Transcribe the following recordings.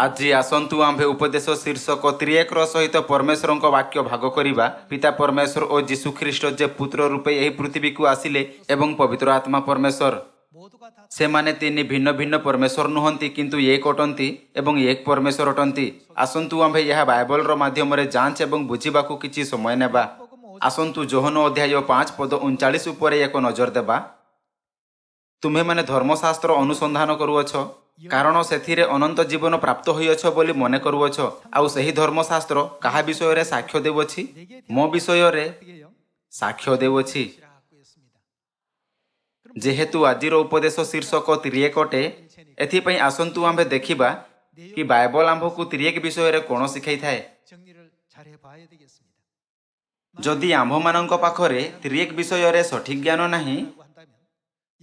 আজি আসন্তু আম্ভে উপদেশ শীর্ষক ত্রিএকর সহিত পরমেশ্বরଙ୍କ বাক্য ভাগ করিবা। পিতা পরমেশ্বর ও যীশু খ্ରୀଷ୍ଟ যে পুত্র রূপে এই পৃথিবীକୁ ଆସିଲେ ଏବଂ ପବିତ୍ର ଆତ୍ମା ପରମେଶ୍ୱର ସେମାନେ ତିନି ଭିନ୍ନ ଭିନ୍ନ ପରମେଶ୍ୱର ନୁହନ୍ତି କିନ୍ତୁ ଏକ ଅଟନ୍ତି ଏବଂ ଏକ ପରମେଶ୍ୱର ଅଟନ୍ତି। ଆସନ୍ତୁ ଆମ୍ଭେ ଏହା ବାଇବଲର ମାଧ୍ୟମରେ ଯାଞ୍ଚ ଏବଂ ବୁଝିବାକୁ କିଛି ସମୟ ନେବା। ଆସନ୍ତୁ ଯୋହନ ଅଧ୍ୟାୟ 5 ପଦ 39 ଉପରେ ଏକ ନଜର ଦେବା। ତୁମେମାନେ ଧର୍ମଶାସ୍ତ୍ର ଅନୁସନ୍ଧାନ କରୁଅଛ କାରଣ ସେଥିରେ ଅନନ୍ତ ଜୀବନ ପ୍ରାପ୍ତ ହୋଇଅଛ ବୋଲି ମନେ କରୁଅଛ। ଆଉ ସେହି ଧର୍ମଶାସ୍ତ୍ର କାହା ବିଷୟରେ ସାକ୍ଷ୍ୟ ଦେଉଅଛି? ମୋ ବିଷୟରେ ସାକ୍ଷ୍ୟ ଦେଉଅଛି। ଯେହେତୁ ଆଜିର ଉପଦେଶ ଶୀର୍ଷକ ତ୍ରିଏକ ଅଟେ, ଏଥିପାଇଁ ଆସନ୍ତୁ ଆମ୍ଭେ ଦେଖିବା କି ବାଇବଲ ଆମ୍ଭକୁ ତ୍ରିଏକ ବିଷୟରେ କ'ଣ ଶିଖାଇଥାଏ। ଯଦି ଆମ୍ଭମାନଙ୍କ ପାଖରେ ତ୍ରିଏକ ବିଷୟରେ ସଠିକ ଜ୍ଞାନ ନାହିଁ,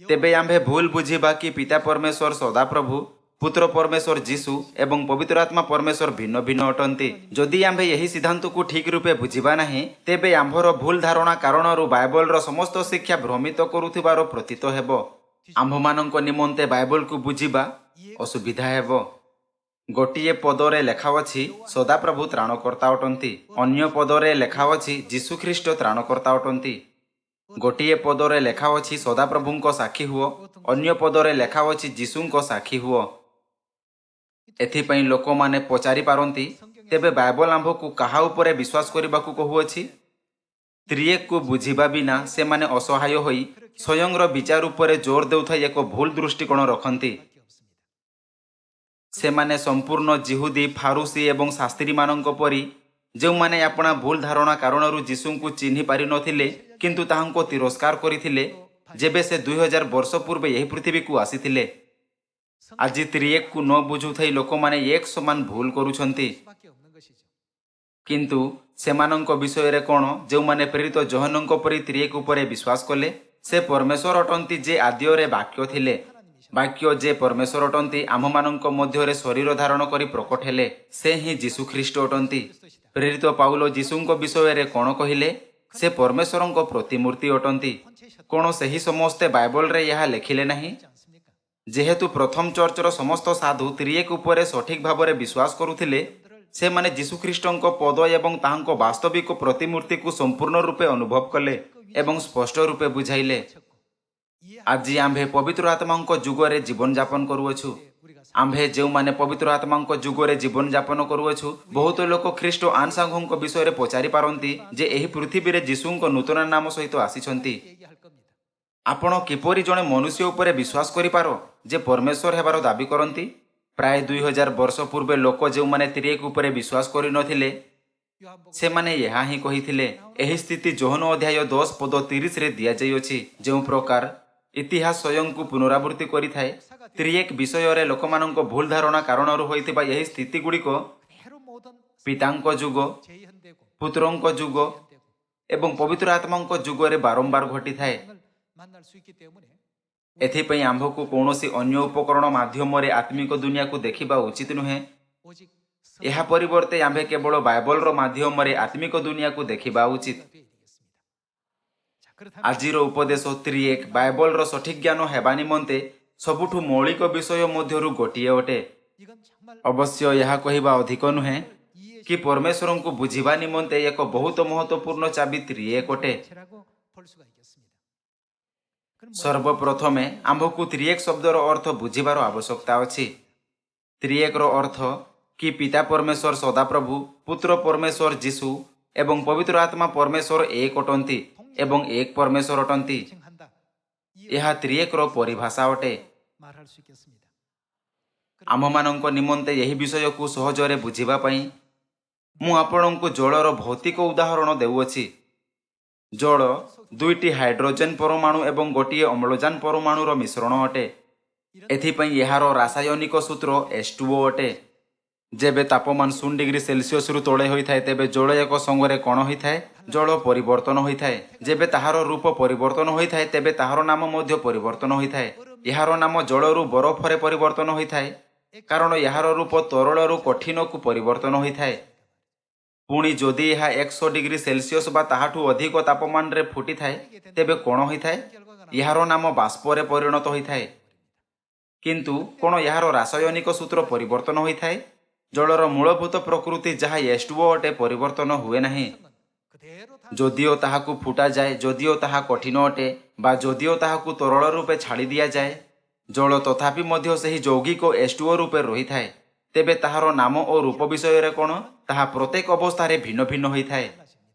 ତେବେ ଆମ୍ଭେ ଭୁଲ ବୁଝିବା କି ପିତା ପରମେଶ୍ୱର ସଦାପ୍ରଭୁ, ପୁତ୍ର ପରମେଶ୍ୱର ଯୀଶୁ ଏବଂ ପବିତ୍ର ଆତ୍ମା ପରମେଶ୍ୱର ଭିନ୍ନ ଭିନ୍ନ ଅଟନ୍ତି। ଯଦି ଆମ୍ଭେ ଏହି ସିଦ୍ଧାନ୍ତକୁ ଠିକ ରୂପେ ବୁଝିବା ନାହିଁ, ତେବେ ଆମ୍ଭର ଭୁଲ ଧାରଣା କାରଣରୁ ବାଇବଲର ସମସ୍ତ ଶିକ୍ଷା ଭ୍ରମିତ କରୁଥିବାର ପ୍ରତୀତ ହେବ। ଆମ୍ଭମାନଙ୍କ ନିମନ୍ତେ ବାଇବଲକୁ ବୁଝିବା ଅସୁବିଧା ହେବ। ଗୋଟିଏ ପଦରେ ଲେଖାଅଛି ସଦାପ୍ରଭୁ ତ୍ରାଣକର୍ତ୍ତା ଅଟନ୍ତି, ଅନ୍ୟ ପଦରେ ଲେଖାଅଛି ଯୀଶୁଖ୍ରୀଷ୍ଟ ତ୍ରାଣକର୍ତ୍ତା ଅଟନ୍ତି। ଗୋଟିଏ ପଦରେ ଲେଖାଅଛି ସଦାପ୍ରଭୁଙ୍କ ସାକ୍ଷୀ ହୁଅ, ଅନ୍ୟ ପଦରେ ଲେଖାଅଛି ଯୀଶୁଙ୍କ ସାକ୍ଷୀ ହୁଅ। ଏଥିପାଇଁ ଲୋକମାନେ ପଚାରି ପାରନ୍ତି, ତେବେ ବାଇବଲ ଆମ୍ଭକୁ କାହା ଉପରେ ବିଶ୍ୱାସ କରିବାକୁ କହୁଅଛି? ତ୍ରିଏକକୁ ବୁଝିବା ବିନା ସେମାନେ ଅସହାୟ ହୋଇ ସ୍ୱୟଂର ବିଚାର ଉପରେ ଜୋର ଦେଉଥାଇ ଏକ ଭୁଲ ଦୃଷ୍ଟିକୋଣ ରଖନ୍ତି। ସେମାନେ ସମ୍ପୂର୍ଣ୍ଣ ଜିହୁଦୀ, ଫାରୁସି ଏବଂ ଶାସ୍ତ୍ରୀମାନଙ୍କ ପରି, ଯେଉଁମାନେ ଆପଣା ଭୁଲ ଧାରଣା କାରଣରୁ ଯୀଶୁଙ୍କୁ ଚିହ୍ନି ପାରିନଥିଲେ କିନ୍ତୁ ତାହାଙ୍କୁ ତିରସ୍କାର କରିଥିଲେ ଯେବେ ସେ 2000 ବର୍ଷ ପୂର୍ବେ ଏହି ପୃଥିବୀକୁ ଆସିଥିଲେ। ଆଜି ତ୍ରିଏକକୁ ନ ବୁଝୁଥାଇ ଲୋକମାନେ ଏକ ସମାନ ଭୁଲ କରୁଛନ୍ତି। କିନ୍ତୁ ସେମାନଙ୍କ ବିଷୟରେ କ'ଣ? ଯେଉଁମାନେ ପ୍ରେରିତ ଯୋହନଙ୍କ ପରି ତ୍ରିଏକ ଉପରେ ବିଶ୍ୱାସ କଲେ। ସେ ପରମେଶ୍ୱର ଅଟନ୍ତି ଯେ ଆଦ୍ୟରେ ବାକ୍ୟ ଥିଲେ। ବାକ୍ୟ ଯେ ପରମେଶ୍ୱର ଅଟନ୍ତି ଆମ୍ଭମାନଙ୍କ ମଧ୍ୟରେ ଶରୀର ଧାରଣ କରି ପ୍ରକଟ ହେଲେ, ସେ ହିଁ ଯୀଶୁଖ୍ରୀଷ୍ଟ ଅଟନ୍ତି। ପ୍ରେରିତ ପାଉଲ ଯୀଶୁଙ୍କ ବିଷୟରେ କ'ଣ କହିଲେ? ସେ ପରମେଶ୍ୱରଙ୍କ ପ୍ରତିମୂର୍ତ୍ତି ଅଟନ୍ତି। କ'ଣ ସେହି ସମସ୍ତେ ବାଇବଲରେ ଏହା ଲେଖିଲେ ନାହିଁ? ଯେହେତୁ ପ୍ରଥମ ଚର୍ଚ୍ଚର ସମସ୍ତ ସାଧୁ ତ୍ରିଏକ ଉପରେ ସଠିକ ଭାବରେ ବିଶ୍ୱାସ କରୁଥିଲେ, ସେମାନେ ଯୀଶୁଖ୍ରୀଷ୍ଟଙ୍କ ପଦ ଏବଂ ତାହାଙ୍କ ବାସ୍ତବିକ ପ୍ରତିମୂର୍ତ୍ତିକୁ ସମ୍ପୂର୍ଣ୍ଣ ରୂପେ ଅନୁଭବ କଲେ ଏବଂ ସ୍ପଷ୍ଟ ରୂପେ ବୁଝାଇଲେ। ଆଜି ଆମ୍ଭେ ପବିତ୍ର ଆତ୍ମାଙ୍କ ଯୁଗରେ ଜୀବନଯାପନ କରୁଅଛୁ। ଆମ୍ଭେ ଯେଉଁମାନେ ପବିତ୍ର ଆତ୍ମାଙ୍କ ଯୁଗରେ ଜୀବନଯାପନ କରୁଅଛୁ, ବହୁତ ଲୋକ ଖ୍ରୀଷ୍ଟ ଆନସାଙ୍ଗଙ୍କ ବିଷୟରେ ପଚାରି ପାରନ୍ତି ଯେ ଏହି ପୃଥିବୀରେ ଯୀଶୁଙ୍କ ନୂତନ ନାମ ସହିତ ଆସିଛନ୍ତି। ଆପଣ କିପରି ଜଣେ ମନୁଷ୍ୟ ଉପରେ ବିଶ୍ୱାସ କରିପାର ଯେ ପରମେଶ୍ୱର ହେବାର ଦାବି କରନ୍ତି? ପ୍ରାୟ 2000 ବର୍ଷ ପୂର୍ବେ ଲୋକ ଯେଉଁମାନେ ତ୍ରିଏକ ଉପରେ ବିଶ୍ୱାସ କରିନଥିଲେ, ସେମାନେ ଏହା ହିଁ କହିଥିଲେ। ଏହି ସ୍ଥିତି ଯୋହନ ଅଧ୍ୟାୟ 10 ପଦ 30ରେ ଦିଆଯାଇଅଛି। ଯେଉଁ ପ୍ରକାର ଇତିହାସ ସ୍ୱୟଂକୁ ପୁନରାବୃତ୍ତି କରିଥାଏ, ତ୍ରିଏକ ବିଷୟରେ ଲୋକମାନଙ୍କ ଭୁଲ ଧାରଣା କାରଣରୁ ହୋଇଥିବା ଏହି ସ୍ଥିତିଗୁଡ଼ିକ ପିତାଙ୍କ ଯୁଗ, ପୁତ୍ରଙ୍କ ଯୁଗ ଏବଂ ପବିତ୍ର ଆତ୍ମାଙ୍କ ଯୁଗରେ ବାରମ୍ବାର ଘଟିଥାଏ। ଏଥିପାଇଁ ଆମ୍ଭକୁ କୌଣସି ଅନ୍ୟ ଉପକରଣ ମାଧ୍ୟମରେ ଆତ୍ମିକ ଦୁନିଆକୁ ଦେଖିବା ଉଚିତ ନୁହେଁ। ଏହା ପରିବର୍ତ୍ତେ ଆମ୍ଭେ କେବଳ ବାଇବଲର ମାଧ୍ୟମରେ ଆତ୍ମିକ ଦୁନିଆକୁ ଦେଖିବା ଉଚିତ। ଆଜିର ଉପଦେଶ ତ୍ରିଏକ ବାଇବଲର ସଠିକ ଜ୍ଞାନ ହେବା ନିମନ୍ତେ ସବୁଠୁ ମୌଳିକ ବିଷୟ ମଧ୍ୟରୁ ଗୋଟିଏ ଅଟେ। ଅବଶ୍ୟ ଏହା କହିବା ଅଧିକ ନୁହେଁ କି ପରମେଶ୍ୱରଙ୍କୁ ବୁଝିବା ନିମନ୍ତେ ଏକ ବହୁତ ମହତ୍ୱପୂର୍ଣ୍ଣ ଚାବି ତ୍ରିଏକ ଅଟେ। ସର୍ବପ୍ରଥମେ ଆମ୍ଭକୁ ତ୍ରିଏକ ଶବ୍ଦର ଅର୍ଥ ବୁଝିବାର ଆବଶ୍ୟକତା ଅଛି। ତ୍ରିଏକର ଅର୍ଥ କି ପିତା ପରମେଶ୍ୱର ସଦାପ୍ରଭୁ, ପୁତ୍ର ପରମେଶ୍ୱର ଯୀଶୁ ଏବଂ ପବିତ୍ର ଆତ୍ମା ପରମେଶ୍ୱର ଏକ ଅଟନ୍ତି ଏବଂ ଏକ ପରମେଶ୍ୱର ଅଟନ୍ତି। ଏହା ତ୍ରିଏକର ପରିଭାଷା ଅଟେ। ଆମ୍ଭମାନଙ୍କ ନିମନ୍ତେ ଏହି ବିଷୟକୁ ସହଜରେ ବୁଝିବା ପାଇଁ ମୁଁ ଆପଣଙ୍କୁ ଜଳର ଭୌତିକ ଉଦାହରଣ ଦେଉଅଛି। ଜଳ ଦୁଇଟି ହାଇଡ୍ରୋଜେନ ପରମାଣୁ ଏବଂ ଗୋଟିଏ ଅମ୍ଳଜାନ ପରମାଣୁର ମିଶ୍ରଣ ଅଟେ। ଏଥିପାଇଁ ଏହାର ରାସାୟନିକ ସୂତ୍ର H2O ଅଟେ। ଯେବେ ତାପମାନ 0 ଡିଗ୍ରୀ ସେଲସିୟସରୁ ତଳେ ହୋଇଥାଏ, ତେବେ ଜଳ ଏକ ସଙ୍ଗରେ କ'ଣ ହୋଇଥାଏ? ଜଳ ପରିବର୍ତ୍ତନ ହୋଇଥାଏ। ଯେବେ ତାହାର ରୂପ ପରିବର୍ତ୍ତନ ହୋଇଥାଏ, ତେବେ ତାହାର ନାମ ମଧ୍ୟ ପରିବର୍ତ୍ତନ ହୋଇଥାଏ। ଏହାର ନାମ ଜଳରୁ ବରଫରେ ପରିବର୍ତ୍ତନ ହୋଇଥାଏ କାରଣ ଏହାର ରୂପ ତରଳରୁ କଠିନକୁ ପରିବର୍ତ୍ତନ ହୋଇଥାଏ। ପୁଣି ଯଦି ଏହା 100 ଡିଗ୍ରୀ ସେଲସିୟସ ବା ତାହାଠୁ ଅଧିକ ତାପମାନରେ ଫୁଟିଥାଏ, ତେବେ କ'ଣ ହୋଇଥାଏ? ଏହାର ନାମ ବାଷ୍ପରେ ପରିଣତ ହୋଇଥାଏ। କିନ୍ତୁ କ'ଣ ଏହାର ରାସାୟନିକ ସୂତ୍ର ପରିବର୍ତ୍ତନ ହୋଇଥାଏ? ଜଳର ମୂଳଭୂତ ପ୍ରକୃତି ଯାହା H2O ଅଟେ ପରିବର୍ତ୍ତନ ହୁଏ ନାହିଁ। ଯଦିଓ ତାହାକୁ ଫୁଟାଯାଏ, ଯଦିଓ ତାହା କଠିନ ଅଟେ ବା ଯଦିଓ ତାହାକୁ ତରଳ ରୂପେ ଛାଡ଼ି ଦିଆଯାଏ, ଜଳ ତଥାପି ମଧ୍ୟ ସେହି ଯୌଗିକ H2O ରୂପେ ରହିଥାଏ। ତେବେ ତାହାର ନାମ ଓ ରୂପ ବିଷୟରେ କ'ଣ? ତାହା ପ୍ରତ୍ୟେକ ଅବସ୍ଥାରେ ଭିନ୍ନ ଭିନ୍ନ ହୋଇଥାଏ।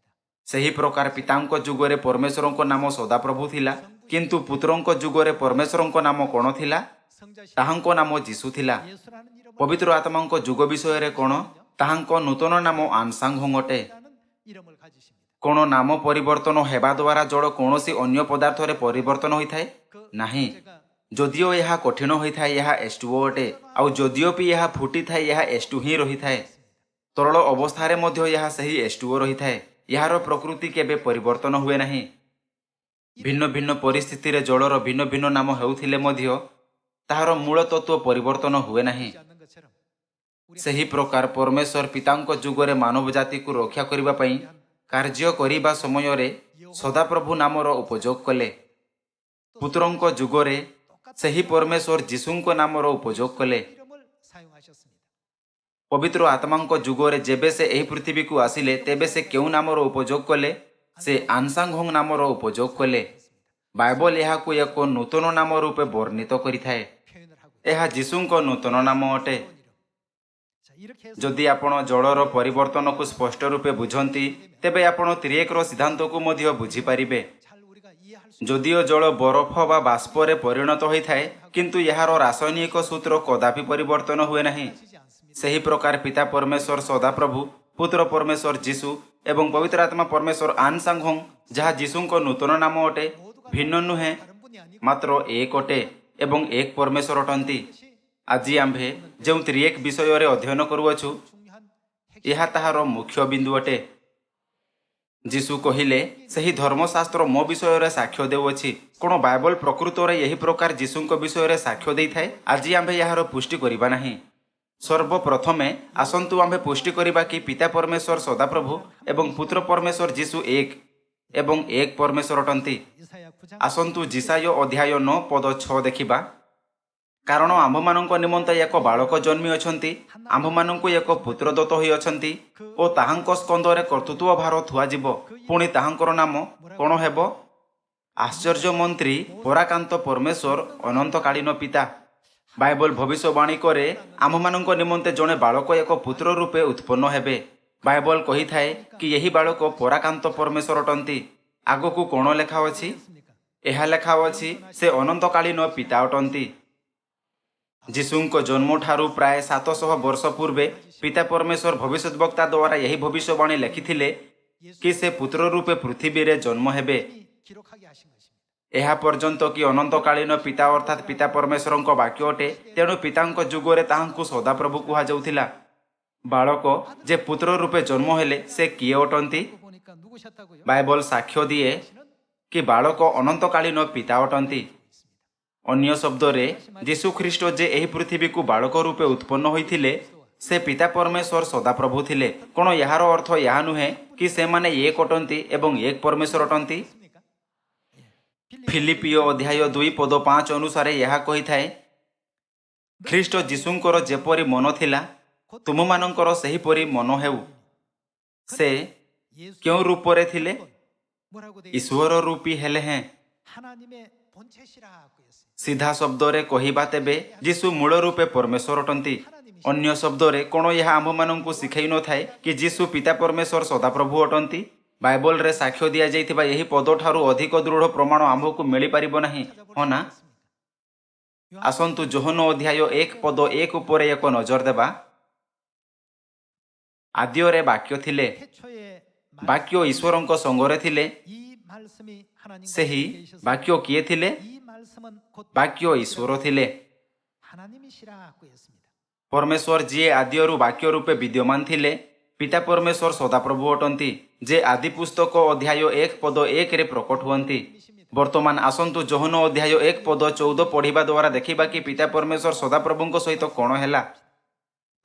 ସେହି ପ୍ରକାର ପିତାଙ୍କ ଯୁଗରେ ପରମେଶ୍ୱରଙ୍କ ନାମ ସଦାପ୍ରଭୁ ଥିଲା, କିନ୍ତୁ ପୁତ୍ରଙ୍କ ଯୁଗରେ ପରମେଶ୍ୱରଙ୍କ ନାମ କ'ଣ ଥିଲା? ତାହାଙ୍କ ନାମ ଯୀଶୁ ଥିଲା। ପବିତ୍ର ଆତ୍ମାଙ୍କ ଯୁଗ ବିଷୟରେ କ'ଣ? ତାହାଙ୍କ ନୂତନ ନାମ ଆନସାଙ୍ଘ ଅଟେ। କ'ଣ ନାମ ପରିବର୍ତ୍ତନ ହେବା ଦ୍ୱାରା ଜଳ କୌଣସି ଅନ୍ୟ ପଦାର୍ଥରେ ପରିବର୍ତ୍ତନ ହୋଇଥାଏ? ନାହିଁ। ଯଦିଓ ଏହା କଠିନ ହୋଇଥାଏ, ଏହା H2O ଅଟେ, ଆଉ ଯଦିଓ ବି ଏହା ଫୁଟିଥାଏ, ଏହା H2 ହିଁ ରହିଥାଏ। ତରଳ ଅବସ୍ଥାରେ ମଧ୍ୟ ଏହା ସେହି H2O ରହିଥାଏ। ଏହାର ପ୍ରକୃତି କେବେ ପରିବର୍ତ୍ତନ ହୁଏ ନାହିଁ। ଭିନ୍ନ ଭିନ୍ନ ପରିସ୍ଥିତିରେ ଜଳର ଭିନ୍ନ ଭିନ୍ନ ନାମ ହେଉଥିଲେ ମଧ୍ୟ ତାହାର ମୂଳ ତତ୍ତ୍ୱ ପରିବର୍ତ୍ତନ ହୁଏ ନାହିଁ। ସେହି ପ୍ରକାର ପରମେଶ୍ୱର ପିତାଙ୍କ ଯୁଗରେ ମାନବ ଜାତିକୁ ରକ୍ଷା କରିବା ପାଇଁ କାର୍ଯ୍ୟ କରିବା ସମୟରେ ସଦାପ୍ରଭୁ ନାମର ଉପଯୋଗ କଲେ। ପୁତ୍ରଙ୍କ ଯୁଗରେ ସେହି ପରମେଶ୍ୱର ଯୀଶୁଙ୍କ ନାମର ଉପଯୋଗ କଲେ। ପବିତ୍ର ଆତ୍ମାଙ୍କ ଯୁଗରେ ଯେବେ ସେ ଏହି ପୃଥିବୀକୁ ଆସିଲେ, ତେବେ ସେ କେଉଁ ନାମର ଉପଯୋଗ କଲେ? ସେ ଆନସାଙ୍ଘ ନାମର ଉପଯୋଗ କଲେ। ବାଇବଲ ଏହାକୁ ଏକ ନୂତନ ନାମ ରୂପେ ବର୍ଣ୍ଣିତ କରିଥାଏ। ଏହା ଯୀଶୁଙ୍କ ନୂତନ ନାମ ଅଟେ। ଯଦି ଆପଣ ଜଳର ପରିବର୍ତ୍ତନକୁ ସ୍ପଷ୍ଟ ରୂପେ ବୁଝନ୍ତି, ତେବେ ଆପଣ ତ୍ରିଏକର ସିଦ୍ଧାନ୍ତକୁ ମଧ୍ୟ ବୁଝିପାରିବେ। ଯଦିଓ ଜଳ ବରଫ ବା ବାଷ୍ପରେ ପରିଣତ ହୋଇଥାଏ, କିନ୍ତୁ ଏହାର ରାସାୟନିକ ସୂତ୍ର କଦାପି ପରିବର୍ତ୍ତନ ହୁଏ ନାହିଁ। ସେହି ପ୍ରକାର ପିତା ପରମେଶ୍ୱର ସଦାପ୍ରଭୁ, ପୁତ୍ର ପରମେଶ୍ୱର ଯୀଶୁ ଏବଂ ପବିତ୍ର ଆତ୍ମା ପରମେଶ୍ୱର ଆନସାଙ୍ଘ, ଯାହା ଯୀଶୁଙ୍କ ନୂତନ ନାମ ଅଟେ, ଭିନ୍ନ ନୁହେଁ, ମାତ୍ର ଏକ ଅଟେ ଏବଂ ଏକ ପରମେଶ୍ୱର ଅଟନ୍ତି। ଆଜି ଆମ୍ଭେ ଯେଉଁ ତ୍ରିଏକ ବିଷୟରେ ଅଧ୍ୟୟନ କରୁଅଛୁ, ଏହା ତାହାର ମୁଖ୍ୟ ବିନ୍ଦୁ ଅଟେ। ଯୀଶୁ କହିଲେ, ସେହି ଧର୍ମଶାସ୍ତ୍ର ମୋ ବିଷୟରେ ସାକ୍ଷ୍ୟ ଦେଉଅଛି। କ'ଣ ବାଇବଲ ପ୍ରକୃତରେ ଏହି ପ୍ରକାର ଯୀଶୁଙ୍କ ବିଷୟରେ ସାକ୍ଷ୍ୟ ଦେଇଥାଏ? ଆଜି ଆମ୍ଭେ ଏହାର ପୁଷ୍ଟି କରିବା ନାହିଁ। ସର୍ବପ୍ରଥମେ ଆସନ୍ତୁ ଆମ୍ଭେ ପୁଷ୍ଟି କରିବା କି ପିତା ପରମେଶ୍ୱର ସଦାପ୍ରଭୁ ଏବଂ ପୁତ୍ର ପରମେଶ୍ୱର ଯୀଶୁ ଏକ ଏବଂ ଏକ ପରମେଶ୍ୱର ଅଟନ୍ତି। ଆସନ୍ତୁ ଯିଶାୟ ଅଧ୍ୟାୟ 9 ପଦ 6 ଦେଖିବା। କାରଣ ଆମ୍ଭମାନଙ୍କ ନିମନ୍ତେ ଏକ ବାଳକ ଜନ୍ମି ଅଛନ୍ତି, ଆମ୍ଭମାନଙ୍କୁ ଏକ ପୁତ୍ର ଦତ୍ତ ହୋଇଅଛନ୍ତି ଓ ତାହାଙ୍କ ସ୍କନ୍ଧରେ କର୍ତ୍ତୃତ୍ୱ ଭାର ଥୁଆଯିବ। ପୁଣି ତାହାଙ୍କର ନାମ କ'ଣ ହେବ? ଆଶ୍ଚର୍ଯ୍ୟ ମନ୍ତ୍ରୀ, ପରାକାନ୍ତ ପରମେଶ୍ୱର, ଅନନ୍ତକାଳୀନ ପିତା। ବାଇବଲ ଭବିଷ୍ୟବାଣୀ କରେ ଆମ୍ଭମାନଙ୍କ ନିମନ୍ତେ ଜଣେ ବାଳକ ଏକ ପୁତ୍ର ରୂପେ ଉତ୍ପନ୍ନ ହେବେ। ବାଇବଲ କହିଥାଏ କି ଏହି ବାଳକ ପରାକାନ୍ତ ପରମେଶ୍ୱର ଅଟନ୍ତି। ଆଗକୁ କ'ଣ ଲେଖା ଅଛି? ଏହା ଲେଖା ଅଛି, ସେ ଅନନ୍ତକାଳୀନ ପିତା ଅଟନ୍ତି। ଯୀଶୁଙ୍କ ଜନ୍ମଠାରୁ ପ୍ରାୟ 700 ବର୍ଷ ପୂର୍ବେ ପିତା ପରମେଶ୍ୱର ଭବିଷ୍ୟଦ୍ବକ୍ତା ଦ୍ୱାରା ଏହି ଭବିଷ୍ୟବାଣୀ ଲେଖିଥିଲେ କି ସେ ପୁତ୍ର ରୂପେ ପୃଥିବୀରେ ଜନ୍ମ ହେବେ। ଏହା ପର୍ଯ୍ୟନ୍ତ କି ଅନନ୍ତକାଳୀନ ପିତା ଅର୍ଥାତ୍ ପିତା ପରମେଶ୍ୱରଙ୍କ ବାକ୍ୟ ଅଟେ, ତେଣୁ ପିତାଙ୍କ ଯୁଗରେ ତାହାଙ୍କୁ ସଦାପ୍ରଭୁ କୁହାଯାଉଥିଲା। ବାଳକ ଯେ ପୁତ୍ର ରୂପେ ଜନ୍ମ ହେଲେ, ସେ କିଏ ଅଟନ୍ତି? ବାଇବଲ ସାକ୍ଷ୍ୟ ଦିଏ କି ବାଳକ ଅନନ୍ତକାଳୀନ ପିତା ଅଟନ୍ତି। ଅନ୍ୟ ଶବ୍ଦରେ, ଯୀଶୁ ଖ୍ରୀଷ୍ଟ ଯେ ଏହି ପୃଥିବୀକୁ ବାଳକ ରୂପେ ଉତ୍ପନ୍ନ ହୋଇଥିଲେ, ସେ ପିତା ପରମେଶ୍ୱର ସଦାପ୍ରଭୁ ଥିଲେ। କ'ଣ ଏହାର ଅର୍ଥ ଏହା ନୁହେଁ କି ସେମାନେ ଏକ ଅଟନ୍ତି ଏବଂ ଏକ ପରମେଶ୍ୱର ଅଟନ୍ତି? ଫିଲିପିଓ ଅଧ୍ୟାୟ 2 ପଦ 5 ଅନୁସାରେ ଏହା କହିଥାଏ, ଖ୍ରୀଷ୍ଟ ଯୀଶୁଙ୍କର ଯେପରି ମନ ଥିଲା, ତୁମମାନଙ୍କର ସେହିପରି ମନ ହେଉ। ସେ କେଉଁ ରୂପରେ ଥିଲେ? ଈଶ୍ୱର ରୂପୀ ହେଲେ ହେଁ। ସିଧା ଶବ୍ଦରେ କହିବା ତେବେ ଯୀଶୁ ମୂଳ ରୂପେ ପରମେଶ୍ୱର ଅଟନ୍ତି। ଅନ୍ୟ ଶବ୍ଦରେ କ'ଣ ଏହା ଆମ୍ଭମାନଙ୍କୁ ଶିଖାଇ ନଥାଏ କି ଯୀଶୁ ପିତା ପରମେଶ୍ୱର ସଦାପ୍ରଭୁ ଅଟନ୍ତି? ବାଇବଲରେ ସାକ୍ଷ୍ୟ ଦିଆଯାଇଥିବା ଏହି ପଦଠାରୁ ଅଧିକ ଦୃଢ଼ ପ୍ରମାଣ ଆମ୍ଭକୁ ମିଳିପାରିବ ନାହିଁ, ହଁ ନା? ଆସନ୍ତୁ ଯୋହନ ଅଧ୍ୟାୟ 1 ପଦ 1 ଉପରେ ଏକ ନଜର ଦେବା। ଆଦ୍ୟରେ ବାକ୍ୟ ଥିଲେ, ବାକ୍ୟ ଈଶ୍ୱରଙ୍କ ସଙ୍ଗରେ ଥିଲେ। ସେହି ବାକ୍ୟ କିଏ ଥିଲେ? ବାକ୍ୟ ଈଶ୍ୱର ଥିଲେ। ପରମେଶ୍ୱର ଯିଏ ଆଦ୍ୟରୁ ବାକ୍ୟ ରୂପେ ବିଦ୍ୟମାନ ଥିଲେ, ପିତା ପରମେଶ୍ୱର ସଦାପ୍ରଭୁ ଅଟନ୍ତି, ଯେ ଆଦି ପୁସ୍ତକ ଅଧ୍ୟାୟ 1 ପଦ 1ରେ ପ୍ରକଟ ହୁଅନ୍ତି। ବର୍ତ୍ତମାନ ଆସନ୍ତୁ ଯୋହନ ଅଧ୍ୟାୟ 1 ପଦ 14 ପଢ଼ିବା ଦ୍ୱାରା ଦେଖିବା କି ପିତା ପରମେଶ୍ୱର ସଦାପ୍ରଭୁଙ୍କ ସହିତ କ'ଣ ହେଲା।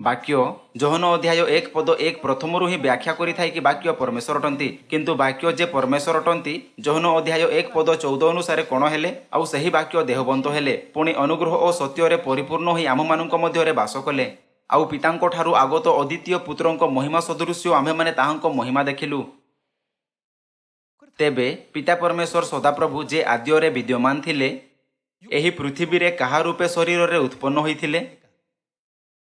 ବାକ୍ୟ ଯୋହନ ଅଧ୍ୟାୟ 1 ପଦ 1 ପ୍ରଥମରୁ ହିଁ ବ୍ୟାଖ୍ୟା କରିଥାଏ କି ବାକ୍ୟ ପରମେଶ୍ୱର ଅଟନ୍ତି। କିନ୍ତୁ ବାକ୍ୟ ଯେ ପରମେଶ୍ୱର ଅଟନ୍ତି, ଯୋହନ ଅଧ୍ୟାୟ 1 ପଦ 14 ଅନୁସାରେ କ'ଣ ହେଲେ? ଆଉ ସେହି ବାକ୍ୟ ଦେହବନ୍ତ ହେଲେ, ପୁଣି ଅନୁଗ୍ରହ ଓ ସତ୍ୟରେ ପରିପୂର୍ଣ୍ଣ ହୋଇ ଆମମାନଙ୍କ ମଧ୍ୟରେ ବାସ କଲେ। आउ पितांको ठारु आगत अद्वितीय पुत्रंको महिमा सदृश्य आम्भेमाने ताहांको महिमा देखिलु। तेबे पिता परमेश्वर सदाप्रभु जे आद्ୟରେ विद्यमान थिले एही पृथ्वी रे काहा रूपे शरीर रे उत्पन्न होइथिले?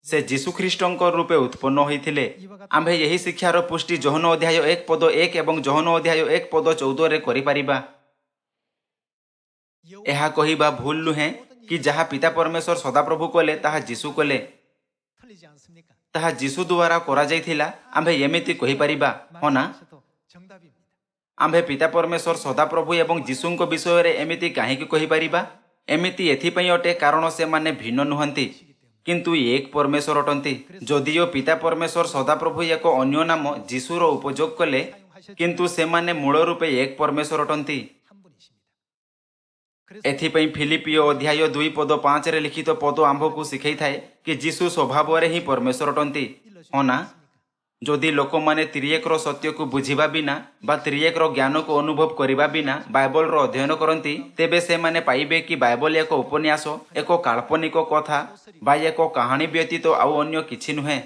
से जीशुख्रीष्टଙ୍କ रूपे उत्पन्न होइथिले। आम्भे यही शिक्षार पुष्टि जोहन अध्याय 1 पद 1 एवं जोहन अध्याय 1 पद 14 रे करि परिबा। एहा कहिबा भूल नुहे कि जहा पिता परमेश्वर सदाप्रभु कले ताहा जीशु कले, ताहा जीशु द्वारा करा जाइथिला। आम्भे एमिति कहि परिबा हो ना? आम्भे पिता परमेश्वर सदाप्रभु एवं जीशुଙ୍କ विषय रे एमिति काहेकि कहि परिबा? एमिति एथिपई अटे कारण से माने भिन्न नुहंती किंतु एक परमेश्वर अटंती। जदियो पिता परमेश्वर सदाप्रभु एक अन्य नाम जीशुर उपयोग कले किंतु से माने मूल रूपे एक परमेश्वर अटंती। एथिपई फिलिपियो अध्याय 2 पद 5 रे लिखित पद आम्भकु शिखै थाए कि जीशु स्वभाव रे ही परमेश्वर अटंती हो ना? जदि लोक माने त्रिएकर सत्य को बुझिबा बिना बा त्रिएकर ज्ञान को अनुभव करिबा बिना बाइबल रो अध्ययन करंती तेबे से माने पाइबे कि बाइबल एक उपन्यास, एक काल्पनिक कथा बा एक कहानी व्यतीत आउ अन्य किछि नुहे।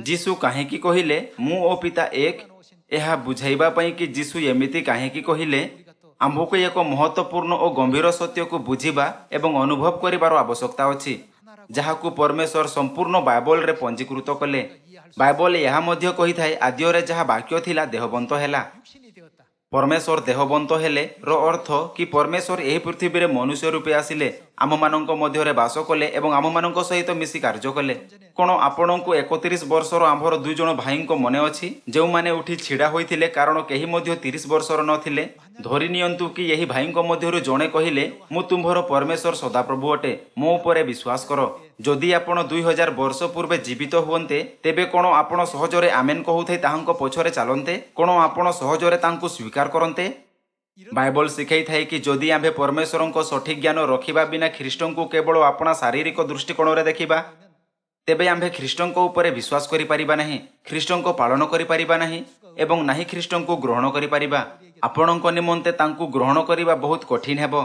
जीशु काहेकि कहिले मु ओ पिता एक? एहा बुझाइबा पई कि जीशु एमिति काहेकि कहिले आम्भको एक महत्वपूर्ण और गंभीर सत्य को बुझिबा एवं अनुभव करिबार आवश्यकता अछि जहाकु परमेश्वर संपूर्ण बाइबल रे पंजीकृत कले। बाइबल यह मध्य कही थाए आद्ୟରେ जहा वाक्य थिला देहबंत हेला। परमेश्वर देहबंत हेले रो अर्थ कि परमेश्वर एही पृथ्वी रे मनुष्य रूपे आसिले, आम मानक मध्य रे वास कले एवं आम मानक सहित मिसी कार्य कले। कोन आपणको 31 वर्षर आंभर दुई जण भाईको मने अछि जेउ माने उठी छिड़ा होइथिले कारण केही मध्य 30 वर्षर नथिले? धरि नियंतु कि एही भाईको मध्यरु जणे कहिले मु तुम्भर परमेश्वर सदाप्रभु अटे, मो उपरे विश्वास करो। जदि आपण 2000 वर्ष पूर्वे जीवित हुवन्ते तेबे कोन आपण सहजरे आमेन कहूथै ताहांको पछरे चालन्ते? कोन आपण सहजरे तांकु स्वीकार करन्ते? बाइबल शिखै थाए कि जदि आम्भे परमेश्वरको सठिक ज्ञान रखिबा बिना ख्रीष्टଙ୍କୁ केवल आपणा शारीरिक दृष्टिकोण रे देखिबा तेबे आम्भे ख्रीष्टଙ୍କ उपरे विश्वास करि परिबा नाही, ख्रीष्टଙ୍କୁ पालन करि परिबा नाही एवं नाही ख्रीष्टଙ୍କୁ ग्रहण करि परिबा। आपणଙ୍କ निमंते तांकु ग्रहण करिबा बहुत कठिन हेबो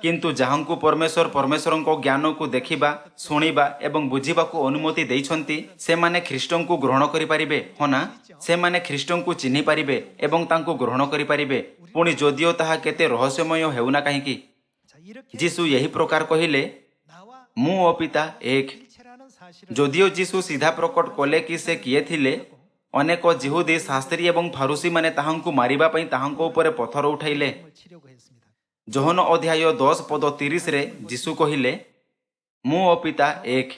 किंतु जहांकु परमेश्वर परमेश्वरଙ୍କ ज्ञान को देखिबा, सुनिबा एवं बुझिबा को अनुमति दैछंती से माने ख्रीष्टଙ୍କୁ ग्रहण करि परिबे हो ना? से माने ख्रीष्टଙ୍କୁ चिन्हि परिबे एवं तांकु ग्रहण करि परिबे। पुणी जदियो ताहा केते रहस्यमय हेउना काहेकि जीशु यही प्रकार कहिले मु ओ पिता एक। जदियो जीशु सीधा प्रकट कले कि से किए थिले, अनेक जिहुदी शास्त्री एवं फारुसी माने ताहांकु मारिबा पई ताहांको उपरे पत्थर उठाइले। जोहन अध्याय 10 पद 30 रे जीशु कहिले मु ओ पिता एक।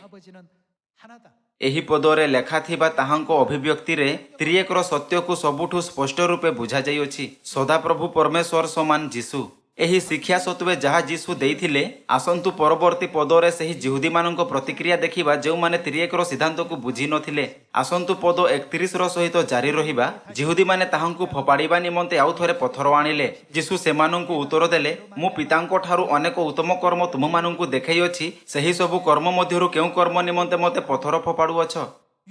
एही पदरे लेखा थिबा ताहांको अभिव्यक्ति रे त्रिएकर सत्य को सबुठु स्पष्ट रूपे बुझा जाई अछि। सदाप्रभु परमेश्वर समान जीशु। एही शिक्षा सत्वे जहा जीशु देइथिले आसंतु परवर्ती पदरे सही जिहुदी मानक प्रतिक्रिया देखिबा जेउ माने त्रिएकर सिद्धांत को बुझी नथिले। आसंतु पद 31 रो सहित जारी रहिबा जिहुदी माने ताहांकु फपाड़िबा निमंते आउ थरे पत्थर आनिले। जीशु सेमानंकु उत्तर देले मु पितांको ठारु अनेक उत्तम कर्म तुममानंकु देखै अछि, सही सबु कर्म मध्यरु केउ कर्म निमंते मते पत्थर फपाडु अछ?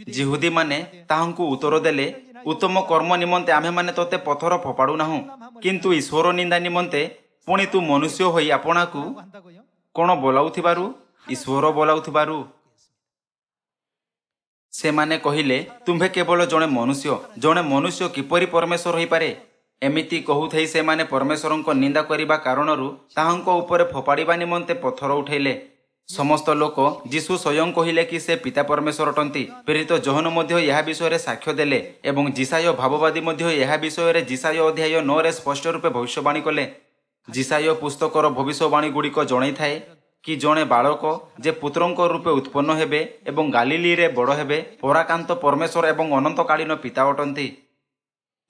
जिहुदी माने ताहांकु उत्तर देले उत्तम कर्म निमंते आमे माने तोते पत्थर फपाडु नाहु किंतु ईश्वर निंदा निमंते पुणी तू मनुष्य होई आपणाकु कोण बोलाउथिबारु ईश्वर बोलाउथिबारु। से माने कहिले तुम्भे केवल जणे मनुष्य किपरि परमेश्वर होई पारे? एमिति कहूथै से माने परमेश्वरଙ୍କ निंदा करिबा कारणरु ताहांको उपरे फोपाड़िबा निमंते पत्थर उठैले। समस्त लोक जीशु स्वयं कहिले कि से पिता परमेश्वर अटंती। प्रेरित जोहन मध्य यह विषय रे साक्ष्य देले एवं जिसाय भाववादी मध्य यह विषय रे जिसाय अध्याय 9 रे स्पष्ट रूपे भविष्यवाणी कले। जिसाय पुस्तकर भविष्यवाणी गुड़िक जणै थाए कि जणे बालक जे पुत्रଙ୍କ रूपे उत्पन्न हेबे एवं गालिली रे बड़ हेबे पराकांत परमेश्वर एवं अनंतकालीन पिता अटंती।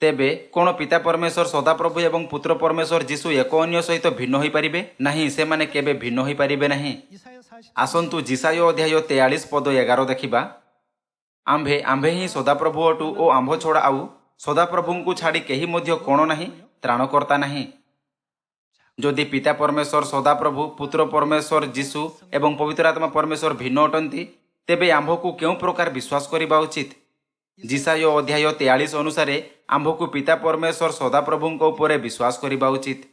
तेबे कोण पिता परमेश्वर सदाप्रभु एवं पुत्र परमेश्वर जीशु एक अन्य सहित भिन्न होई परिबे नाही? से माने केबे भिन्न होई परिबे नाही। आसंतु जिसाय अध्याय 43 पद 11 देखिबा आम्भे ही सदाप्रभु अटु ओ आम्भ छोड़ा आउ सदाप्रभुଙ୍କୁ छाड़ी केही मध्य कोण नाही, त्राणकर्ता नाही। जदि पिता परमेश्वर सदाप्रभु पुत्र परमेश्वर जीशु एवं पवित्र आत्मा परमेश्वर भिन्न अटंती तेबे आम्भकु केउ प्रकार विश्वास करिबा उचित? जिसाय अध्याय 43 अनुसारे आम्भकु पिता परमेश्वर सदाप्रभुଙ୍କ उपरे विश्वास करिबा उचित।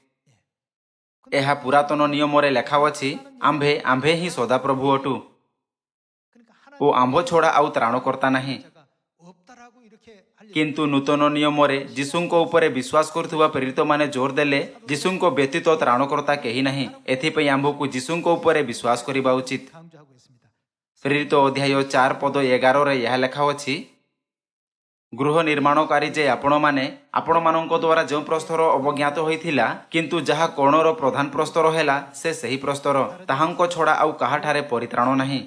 एहा पुरातन नियम रे लेखा अछि आम्भे ही सदाप्रभु अटु। ଓ ଆମ୍ଭ ଛଡ଼ା ଆଉ ତ୍ରାଣକର୍ତ୍ତା ନାହିଁ। କିନ୍ତୁ ନୂତନ ନିୟମରେ ଯୀଶୁଙ୍କ ଉପରେ ବିଶ୍ୱାସ କରୁଥିବା ପ୍ରେରିତମାନେ ଜୋର ଦେଲେ ଯୀଶୁଙ୍କ ବ୍ୟତୀତ ତ୍ରାଣକର୍ତ୍ତା କେହି ନାହିଁ। ଏଥିପାଇଁ ଆମ୍ଭକୁ ଯୀଶୁଙ୍କ ଉପରେ ବିଶ୍ୱାସ କରିବା ଉଚିତ। ପ୍ରେରିତ ଅଧ୍ୟାୟ 4 ପଦ 11ରେ ଏହା ଲେଖା ଅଛି, ଗୃହ ନିର୍ମାଣକାରୀ ଯେ ଆପଣମାନେ ଆପଣମାନଙ୍କ ଦ୍ୱାରା ଯେଉଁ ପ୍ରସ୍ତର ଅବଜ୍ଞାତ ହୋଇଥିଲା, କିନ୍ତୁ ଯାହା କୋଣର ପ୍ରଧାନ ପ୍ରସ୍ତର ହେଲା ସେ ସେହି ପ୍ରସ୍ତର, ତାହାଙ୍କ ଛଡ଼ା ଆଉ କାହାଠାରେ ପରିତ୍ରାଣ ନାହିଁ।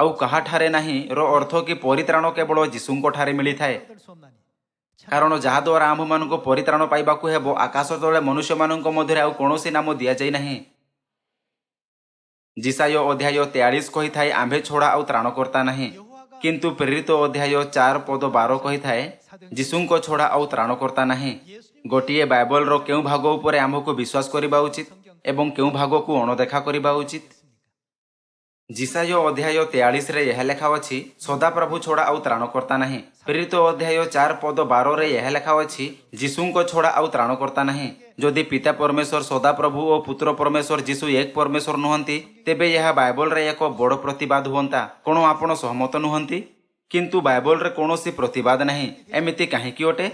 ଆଉ କାହାଠାରେ ନାହିଁ ର ଅର୍ଥ କି ପରିତ୍ରାଣ କେବଳ ଯୀଶୁଙ୍କଠାରେ ମିଳିଥାଏ। କାରଣ ଯାହାଦ୍ୱାରା ଆମ୍ଭମାନଙ୍କୁ ପରିତ୍ରାଣ ପାଇବାକୁ ହେବ, ଆକାଶ ତଳେ ମନୁଷ୍ୟମାନଙ୍କ ମଧ୍ୟରେ ଆଉ କୌଣସି ନାମ ଦିଆଯାଇ ନାହିଁ। ଯିଶାୟ ଅଧ୍ୟାୟ 43 କହିଥାଏ, ଆମ୍ଭେ ଛଡ଼ା ଆଉ ତ୍ରାଣକର୍ତ୍ତା ନାହିଁ। କିନ୍ତୁ ପ୍ରେରିତ ଅଧ୍ୟାୟ 4 ପଦ 12 କହିଥାଏ, ଯୀଶୁଙ୍କ ଛଡ଼ା ଆଉ ତ୍ରାଣକର୍ତ୍ତା ନାହିଁ। ଗୋଟିଏ ବାଇବଲର କେଉଁ ଭାଗ ଉପରେ ଆମ୍ଭକୁ ବିଶ୍ୱାସ କରିବା ଉଚିତ ଏବଂ କେଉଁ ଭାଗକୁ ଅଣଦେଖା କରିବା ଉଚିତ? ଯିଶାୟ ଅଧ୍ୟାୟ 43ରେ ଏହା ଲେଖା ଅଛି, ସଦାପ୍ରଭୁ ଛଡ଼ା ଆଉ ତ୍ରାଣକର୍ତ୍ତା ନାହିଁ। ପ୍ରେରିତ ଅଧ୍ୟାୟ 4 ପଦ 12ରେ ଏହା ଲେଖା ଅଛି, ଯୀଶୁଙ୍କ ଛଡ଼ା ଆଉ ତ୍ରାଣକର୍ତ୍ତା ନାହିଁ। ଯଦି ପିତା ପରମେଶ୍ୱର ସଦାପ୍ରଭୁ ଓ ପୁତ୍ର ପରମେଶ୍ୱର ଯୀଶୁ ଏକ ପରମେଶ୍ୱର ନୁହନ୍ତି, ତେବେ ଏହା ବାଇବଲରେ ଏକ ବଡ଼ ପ୍ରତିବାଦ ହୁଅନ୍ତା। କ'ଣ ଆପଣ ସହମତ ନୁହନ୍ତି? କିନ୍ତୁ ବାଇବଲରେ କୌଣସି ପ୍ରତିବାଦ ନାହିଁ। ଏମିତି କାହିଁକି ଅଟେ?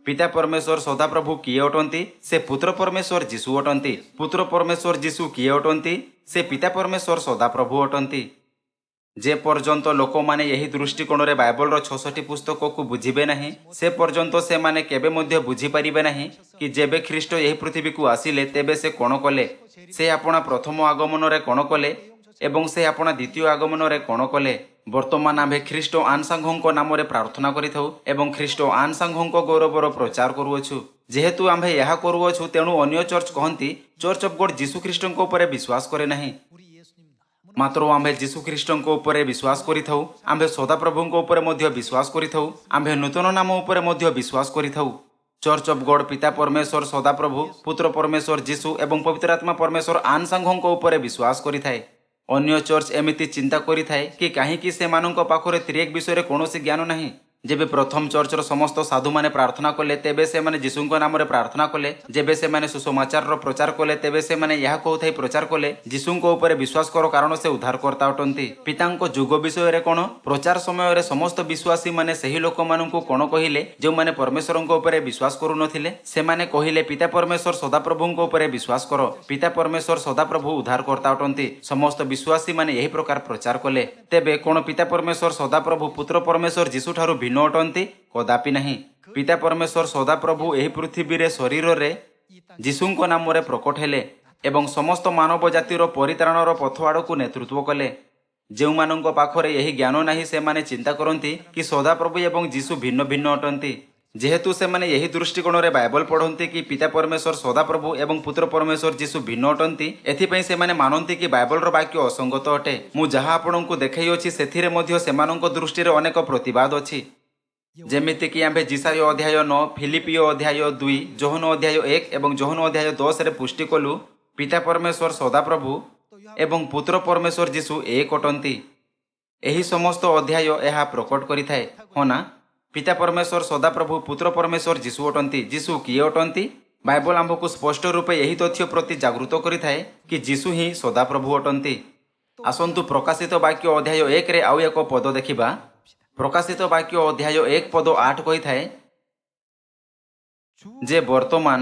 ପିତା ପରମେଶ୍ୱର ସଦାପ୍ରଭୁ କିଏ ଅଟନ୍ତି? ସେ ପୁତ୍ର ପରମେଶ୍ୱର ଯୀଶୁ ଅଟନ୍ତି। ପୁତ୍ର ପରମେଶ୍ୱର ଯୀଶୁ କିଏ ଅଟନ୍ତି? ସେ ପିତା ପରମେଶ୍ୱର ସଦାପ୍ରଭୁ ଅଟନ୍ତି। ଯେ ପର୍ଯ୍ୟନ୍ତ ଲୋକମାନେ ଏହି ଦୃଷ୍ଟିକୋଣରେ ବାଇବଲର 66 ପୁସ୍ତକକୁ ବୁଝିବେ ନାହିଁ, ସେ ପର୍ଯ୍ୟନ୍ତ ସେମାନେ କେବେ ମଧ୍ୟ ବୁଝିପାରିବେ ନାହିଁ କି ଯେବେ ଖ୍ରୀଷ୍ଟ ଏହି ପୃଥିବୀକୁ ଆସିଲେ ତେବେ ସେ କ'ଣ କଲେ, ସେ ଆପଣା ପ୍ରଥମ ଆଗମନରେ କ'ଣ କଲେ ଏବଂ ସେ ଆପଣା ଦ୍ୱିତୀୟ ଆଗମନରେ କ'ଣ କଲେ। ବର୍ତ୍ତମାନ ଆମ୍ଭେ ଖ୍ରୀଷ୍ଟ ଆନସାଙ୍ଘଙ୍କ ନାମରେ ପ୍ରାର୍ଥନା କରିଥାଉ ଏବଂ ଖ୍ରୀଷ୍ଟ ଆନସାଙ୍ଘଙ୍କ ଗୌରବର ପ୍ରଚାର କରୁଅଛୁ। ଯେହେତୁ ଆମ୍ଭେ ଏହା କରୁଅଛୁ, ତେଣୁ ଅନ୍ୟ ଚର୍ଚ୍ଚ କହନ୍ତି ଚର୍ଚ୍ଚ ଅଫ୍ ଗଡ୍ ଯୀଶୁ ଖ୍ରୀଷ୍ଟଙ୍କ ଉପରେ ବିଶ୍ୱାସ କରେ ନାହିଁ। ମାତ୍ର ଆମ୍ଭେ ଯୀଶୁ ଖ୍ରୀଷ୍ଟଙ୍କ ଉପରେ ବିଶ୍ୱାସ କରିଥାଉ। ଆମ୍ଭେ ସଦାପ୍ରଭୁଙ୍କ ଉପରେ ମଧ୍ୟ ବିଶ୍ୱାସ କରିଥାଉ। ଆମ୍ଭେ ନୂତନ ନାମ ଉପରେ ମଧ୍ୟ ବିଶ୍ୱାସ କରିଥାଉ। ଚର୍ଚ୍ଚ ଅଫ୍ ଗଡ୍ ପିତା ପରମେଶ୍ୱର ସଦାପ୍ରଭୁ, ପୁତ୍ର ପରମେଶ୍ୱର ଯୀଶୁ ଏବଂ ପବିତ୍ର ଆତ୍ମା ପରମେଶ୍ୱର ଆନସାଙ୍ଘଙ୍କ ଉପରେ ବିଶ୍ୱାସ କରିଥାଏ। ଅନ୍ୟ ଚର୍ଚ୍ଚ ଏମିତି ଚିନ୍ତା କରିଥାଏ କି କାହିଁକି ସେମାନଙ୍କ ପାଖରେ ତ୍ରିଏକ ବିଷୟରେ କୌଣସି ଜ୍ଞାନ ନାହିଁ। ଯେବେ ପ୍ରଥମ ଚର୍ଚ୍ଚର ସମସ୍ତ ସାଧୁମାନେ ପ୍ରାର୍ଥନା କଲେ, ତେବେ ସେମାନେ ଯୀଶୁଙ୍କ ନାମରେ ପ୍ରାର୍ଥନା କଲେ। ଯେବେ ସେମାନେ ସୁସମାଚାରର ପ୍ରଚାର କଲେ, ତେବେ ସେମାନେ ଏହା କହୁଥାଇ ପ୍ରଚାର କଲେ, ଯୀଶୁଙ୍କ ଉପରେ ବିଶ୍ୱାସ କର କାରଣ ସେ ଉଦ୍ଧାରକର୍ତ୍ତା ଅଟନ୍ତି। ପିତାଙ୍କ ଯୁଗ ବିଷୟରେ କ'ଣ? ପ୍ରଚାର ସମୟରେ ସମସ୍ତ ବିଶ୍ୱାସୀମାନେ ସେହି ଲୋକମାନଙ୍କୁ କ'ଣ କହିଲେ ଯେଉଁମାନେ ପରମେଶ୍ୱରଙ୍କ ଉପରେ ବିଶ୍ୱାସ କରୁନଥିଲେ? ସେମାନେ କହିଲେ, ପିତା ପରମେଶ୍ୱର ସଦାପ୍ରଭୁଙ୍କ ଉପରେ ବିଶ୍ୱାସ କର। ପିତା ପରମେଶ୍ୱର ସଦାପ୍ରଭୁ ଉଦ୍ଧାରକର୍ତ୍ତା ଅଟନ୍ତି। ସମସ୍ତ ବିଶ୍ୱାସୀମାନେ ଏହି ପ୍ରକାର ପ୍ରଚାର କଲେ। ତେବେ କ'ଣ ପିତା ପରମେଶ୍ୱର ସଦାପ୍ରଭୁ ପୁତ୍ର ପରମେଶ୍ୱର ଯୀଶୁଠାରୁ ଭିନ୍ନ ଅଟନ୍ତି? କଦାପି ନାହିଁ। ପିତା ପରମେଶ୍ୱର ସଦାପ୍ରଭୁ ଏହି ପୃଥିବୀରେ ଶରୀରରେ ଯୀଶୁଙ୍କ ନାମରେ ପ୍ରକଟ ହେଲେ ଏବଂ ସମସ୍ତ ମାନବ ଜାତିର ପରିତ୍ରାଣର ପଥ ଆଡ଼କୁ ନେତୃତ୍ୱ କଲେ। ଯେଉଁମାନଙ୍କ ପାଖରେ ଏହି ଜ୍ଞାନ ନାହିଁ, ସେମାନେ ଚିନ୍ତା କରନ୍ତି କି ସଦାପ୍ରଭୁ ଏବଂ ଯୀଶୁ ଭିନ୍ନ ଭିନ୍ନ ଅଟନ୍ତି। ଯେହେତୁ ସେମାନେ ଏହି ଦୃଷ୍ଟିକୋଣରେ ବାଇବଲ ପଢ଼ନ୍ତି କି ପିତା ପରମେଶ୍ୱର ସଦାପ୍ରଭୁ ଏବଂ ପୁତ୍ର ପରମେଶ୍ୱର ଯୀଶୁ ଭିନ୍ନ ଅଟନ୍ତି, ଏଥିପାଇଁ ସେମାନେ ମାନନ୍ତି କି ବାଇବଲର ବାକ୍ୟ ଅସଙ୍ଗତ ଅଟେ। ମୁଁ ଯାହା ଆପଣଙ୍କୁ ଦେଖାଇଅଛି ସେଥିରେ ମଧ୍ୟ ସେମାନଙ୍କ ଦୃଷ୍ଟିରେ ଅନେକ ପ୍ରତିବାଦ ଅଛି। ଯେମିତିକି ଆମ୍ଭେ ଯିଶାୟ ଅଧ୍ୟାୟ 9, ଫିଲିପିଓ ଅଧ୍ୟାୟ 2, ଯୋହନ ଅଧ୍ୟାୟ 1 ଏବଂ ଯୋହନ ଅଧ୍ୟାୟ 10ରେ ପୁଷ୍ଟି କଲୁ, ପିତା ପରମେଶ୍ୱର ସଦାପ୍ରଭୁ ଏବଂ ପୁତ୍ର ପରମେଶ୍ୱର ଯୀଶୁ ଏକ ଅଟନ୍ତି। ଏହି ସମସ୍ତ ଅଧ୍ୟାୟ ଏହା ପ୍ରକଟ କରିଥାଏ, ହଁ ନା? ପିତା ପରମେଶ୍ୱର ସଦାପ୍ରଭୁ ପୁତ୍ର ପରମେଶ୍ୱର ଯୀଶୁ ଅଟନ୍ତି। ଯୀଶୁ କିଏ ଅଟନ୍ତି? ବାଇବଲ ଆମ୍ଭକୁ ସ୍ପଷ୍ଟ ରୂପେ ଏହି ତଥ୍ୟ ପ୍ରତି ଜାଗୃତ କରିଥାଏ କି ଯୀଶୁ ହିଁ ସଦାପ୍ରଭୁ ଅଟନ୍ତି। ଆସନ୍ତୁ ପ୍ରକାଶିତ ବାକ୍ୟ ଅଧ୍ୟାୟ 1ରେ ଆଉ ଏକ ପଦ ଦେଖିବା। ପ୍ରକାଶିତ ବାକ୍ୟ ଅଧ୍ୟାୟ 1 ପଦ 8 କହିଥାଏ ଯେ ବର୍ତ୍ତମାନ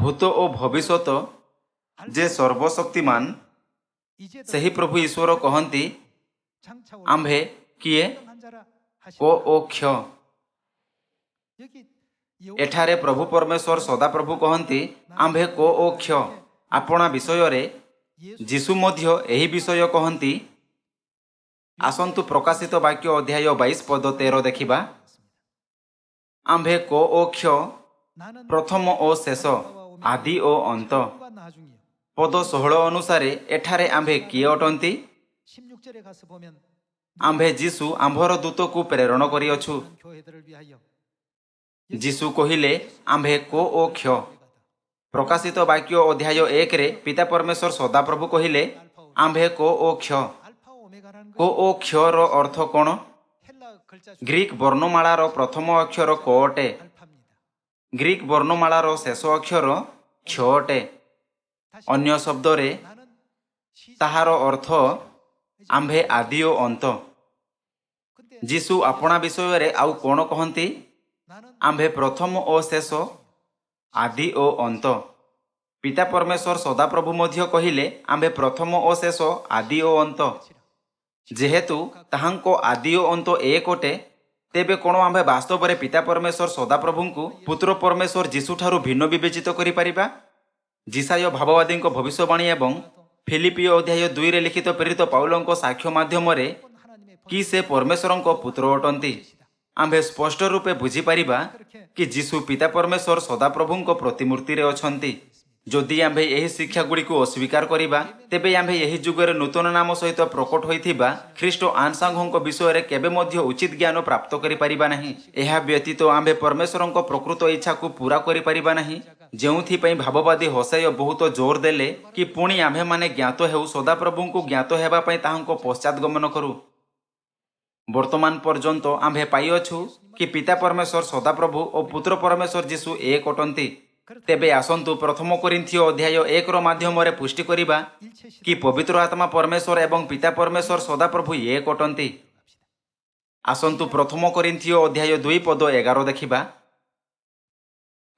ଭୂତ ଓ ଭବିଷ୍ୟତ ଯେ ସର୍ବଶକ୍ତିମାନ ସେହି ପ୍ରଭୁ ଈଶ୍ୱର କହନ୍ତି, ଆମ୍ଭେ କିଏ? କୋ ଓ କ୍ଷ। ଏଠାରେ ପ୍ରଭୁ ପରମେଶ୍ୱର ସଦାପ୍ରଭୁ କହନ୍ତି, ଆମ୍ଭେ କୋ ଓ କ୍ଷ। ଆପଣା ବିଷୟରେ ଯୀଶୁ ମଧ୍ୟ ଏହି ବିଷୟ କହନ୍ତି। ଆସନ୍ତୁ ପ୍ରକାଶିତ ବାକ୍ୟ ଅଧ୍ୟାୟ 22 ପଦ 13 ଦେଖିବା। ଆମ୍ଭେ କୋ ଓ କ୍ଷ, ପ୍ରଥମ ଓ ଶେଷ, ଆଦି ଓ ଅନ୍ତ। ପଦ 16 ଅନୁସାରେ ଏଠାରେ ଆମ୍ଭେ କିଏ ଅଟନ୍ତି? ଆମ୍ଭେ ଯୀଶୁ ଆମ୍ଭର ଦୂତକୁ ପ୍ରେରଣ କରିଅଛୁ। ଯୀଶୁ କହିଲେ, ଆମ୍ଭେ କୋ ଓ କ୍ଷ। ପ୍ରକାଶିତ ବାକ୍ୟ ଅଧ୍ୟାୟ 1ରେ ପିତା ପରମେଶ୍ୱର ସଦାପ୍ରଭୁ କହିଲେ, ଆମ୍ଭେ କୋ ଓ କ୍ଷ। କୋ ଓ କ୍ଷର ଅର୍ଥ କ'ଣ? ଗ୍ରୀକ ବର୍ଣ୍ଣମାଳାର ପ୍ରଥମ ଅକ୍ଷର କୋ ଅଟେ। ଗ୍ରୀକ ବର୍ଣ୍ଣମାଳାର ଶେଷ ଅକ୍ଷର କ୍ଷ ଅଟେ। ଅନ୍ୟ ଶବ୍ଦରେ ତାହାର ଅର୍ଥ आम्भे आदि ओ अंत। जीशु अपना विषय रे आउ कोण कहंती? आम्भे प्रथम ओ शेष, आदि ओ अंत। पिता परमेश्वर सदाप्रभु मध्य कहिले आम्भे प्रथम ओ शेष, आदि ओ अंत। जेहेतु ताहांको आदि ओ अंत एक अटे, तेबे कोण आम्भे वास्तव रे पिता परमेश्वर सदाप्रभुंकु पुत्र परमेश्वर जीशु ठारू भिन्न विवेचित करि परिबा? जिसाय भाववादी भविष्यवाणी एवं फिलिपियो अध्याय 2 रे लिखित प्रेरित पाउलंको साक्ष्य माध्यम रे कि से परमेश्वरंको पुत्र अटंती। आम्भे स्पष्ट रूपे बुझी परिबा कि जीशु पिता परमेश्वर सदाप्रभुंको प्रतिमूर्ति रे अछंती। जदि आम्भे एही शिक्षा गुडी को अस्वीकार करिबा, तेबे आम्भे एही जुगरे नूतन नाम सहित प्रकट होइथिबा ख्रीष्ट आंसांघोंको विषय रे केबे मध्य उचित ज्ञान प्राप्त करि परिबा नाही। एहा व्यतीत आम्भे परमेश्वरंको प्रकृत इच्छा को पूरा करि परिबा नाही, जेउथि पई भाववादी होसाय बहुत जोर देले कि पुणी आम्भे माने ज्ञात हेउ सदाप्रभुंको ज्ञात हेबा पई ताहांको पश्चात गमन करू। वर्तमान पर्यंत आम्भे पाइअछु कि पिता परमेश्वर सदाप्रभु और पुत्र परमेश्वर जीशु एक अटंती। तेबे आसंतु प्रथम कोरिन्थियो अध्याय 1 रो माध्यम रे पुष्टि करिबा कि पवित्र आत्मा परमेश्वर एवं पिता परमेश्वर सदाप्रभु एक अटंती। आसंतु प्रथम कोरिन्थियो अध्याय 2 पद 11 देखिबा।